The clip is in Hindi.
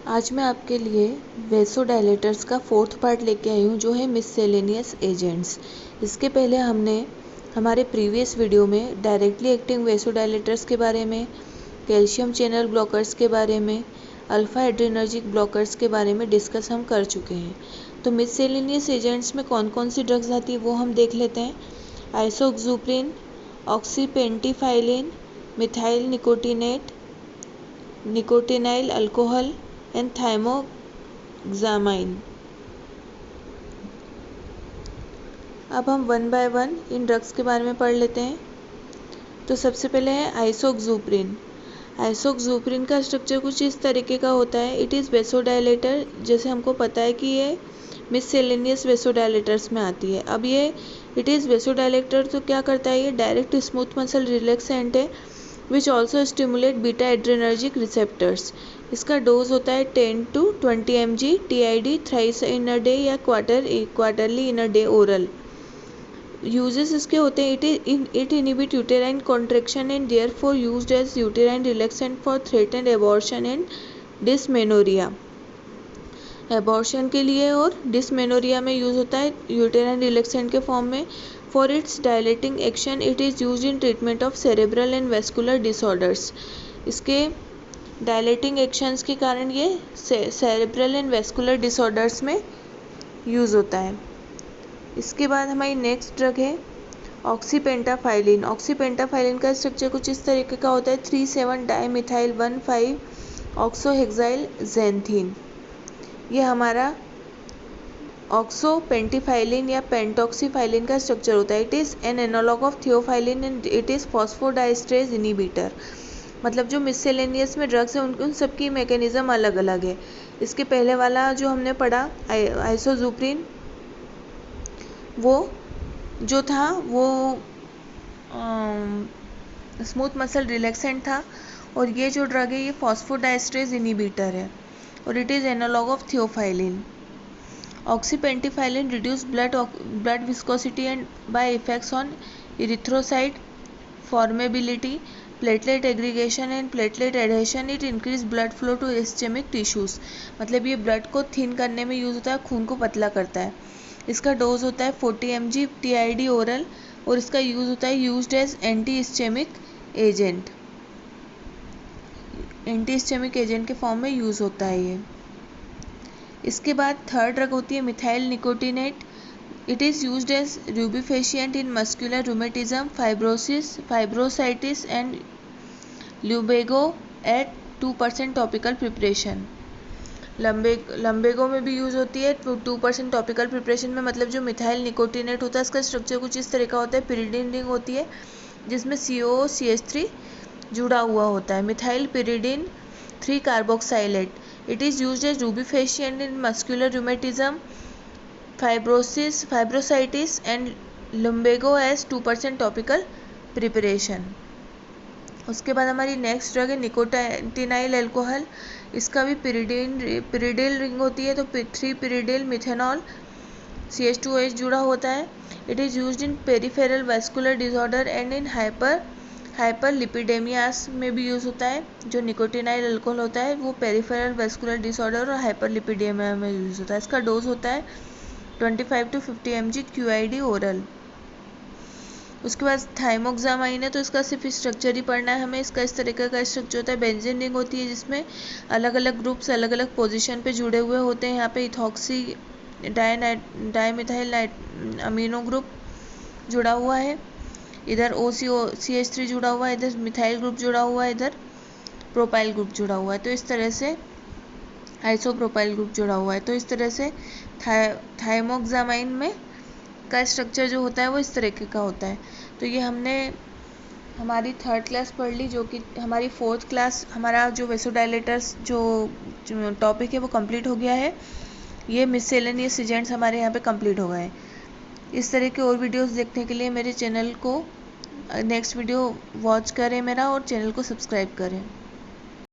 आज मैं आपके लिए वेसोडाइलेटर्स का फोर्थ पार्ट लेके आई हूँ जो है मिससेलेनियस एजेंट्स। इसके पहले हमने हमारे प्रीवियस वीडियो में डायरेक्टली एक्टिंग वेसोडाइलेटर्स के बारे में, कैल्शियम चैनल ब्लॉकर्स के बारे में, अल्फा एड्रेनर्जिक ब्लॉकर्स के बारे में डिस्कस हम कर चुके हैं। तो मिससेलेनियस एजेंट्स में कौन कौन सी ड्रग्स आती है वो हम देख लेते हैं। आइसोक्सुप्रिन, ऑक्सीपेंटिफाइलिन, मिथाइल निकोटिनेट, निकोटिनाइल अल्कोहल एंड थाइमोग्जामाइन। अब हम one by one in drugs के बारे में पढ़ लेते हैं। तो सबसे पहले है आइसोक्सुप्रिन। आइसोक्सुप्रिन का स्ट्रक्चर कुछ इस तरीके का होता है। इट इज़ वेसोडाइलेटर, जैसे हमको पता है कि ये मिससेलेनियस वेसोडाइलेटर्स में आती है। अब ये इट इज़ वेसोडाइलेटर तो क्या करता है, ये डायरेक्ट स्मूथ मसल रिलैक्सेंट है which also stimulate beta adrenergic receptors. इसका डोज होता है 10 to 20 mg TID thrice in a day या quarterly in a day oral. Uses इसके होते हैं, it inhibit uterine contraction and therefore used as uterine relaxant for threatened abortion and dysmenorrhea. Abortion के लिए और डिसमेनोरिया में यूज़ होता है यूटेराइन रिलैक्सेंट के फॉर्म में। For its dilating action it is used in treatment of cerebral and vascular disorders. इसके डायलेटिंग एक्शंस के कारण ये सेरेब्रल एंड वेस्कुलर डिसऑर्डर्स में यूज़ होता है। इसके बाद हमारी नेक्स्ट ड्रग है ऑक्सीपेंटाफाइलिन। ऑक्सीपेंटाफाइलिन का स्ट्रक्चर कुछ इस तरीके का होता है 3,7 डाइमिथाइल 1,5 ऑक्सोहेक्साइल ज़ैंथीन। ये हमारा ऑक्सोपेंटिफाइलिन या पेंटॉक्सीफाइलिन का स्ट्रक्चर होता है। It is an analogue of theophylline and it is phosphodiesterase inhibitor. मतलब जो मिससेलेनियस में ड्रग्स हैं उन सबकी मैकेनिज़्म अलग अलग है। इसके पहले वाला जो हमने पढ़ा आइसोक्सुप्रिन, वो जो था वो स्मूथ मसल रिलैक्सेंट था, और ये जो ड्रग है ये फॉस्फोडाइस्ट्रेज इनहिबिटर है और it is analog of theophylline. Oxypentifylline reduce blood viscosity and by effects on erythrocyte formability, platelet aggregation and platelet adhesion. It increase blood flow to ischemic tissues. मतलब ये ब्लड को थिन करने में यूज़ होता है, खून को पतला करता है। इसका डोज होता है 40 mg TID ओरल और इसका यूज़ होता है used as anti ischemic agent. Anti ischemic agent के फॉर्म में यूज़ होता है ये। इसके बाद थर्ड ड्रग होती है methyl nicotinate. It is used as rubefacient in muscular rheumatism, fibrositis and lumbago at 2% topical preparation. Lumbago में भी यूज़ होती है 2% टॉपिकल प्रिपरेशन में। मतलब जो मिथाइल निकोटिनेट होता है इसका स्ट्रक्चर कुछ इस तरह का होता है। पिरिडिन रिंग होती है जिसमें COCH3 जुड़ा हुआ होता है। Methyl pyridine 3 carboxylate. It is used as rubefacient in muscular rheumatism, fibrositis and lumbago as 2% topical preparation. उसके बाद हमारी नेक्स्ट ड्रग है निकोटिनाइल अल्कोहल। इसका भी पिरिडिल रिंग होती है, तो 3 पिरिडिल मिथेनॉल CH2OH जुड़ा होता है। It is used in peripheral vascular disorder and in hyperlipidemias में भी यूज़ होता है। जो निकोटिनाइल अल्कोहल होता है वो पेरिफेरल वेस्कुलर डिसऑर्डर और हाइपरलिपिडेमिया में यूज़ होता है। इसका डोज होता है 25 to 50 mg QID ओरल। उसके बाद थाइमोग्जामाइन है, तो इसका सिर्फ स्ट्रक्चर ही पढ़ना है हमें। इसका इस तरीके का स्ट्रक्चर होता है। बेंजीन रिंग होती है जिसमें अलग अलग ग्रुप्स अलग अलग पोजीशन पे जुड़े हुए होते हैं। यहाँ पे इथॉक्सी डाइमिथाइल अमीनो ग्रुप जुड़ा हुआ है, इधर OCH3 जुड़ा हुआ है, इधर मिथाइल ग्रुप जुड़ा हुआ है, इधर प्रोपाइल ग्रुप जुड़ा हुआ है। तो इस तरह से आइसोप्रोपाइल ग्रुप जुड़ा हुआ है। तो इस तरह से थाइमोग्जामाइन में का स्ट्रक्चर जो होता है वो इस तरीके का होता है। तो ये हमने हमारी थर्ड क्लास पढ़ ली, जो कि हमारी फोर्थ क्लास हमारा जो वेसोडाइलेटर्स जो टॉपिक है वो कंप्लीट हो गया है। ये मिससेलेनियस एजेंट्स हमारे यहाँ पे कंप्लीट हो गए हैं। इस तरह के और वीडियोस देखने के लिए मेरे चैनल को नेक्स्ट वीडियो वॉच करें मेरा और चैनल को सब्सक्राइब करें।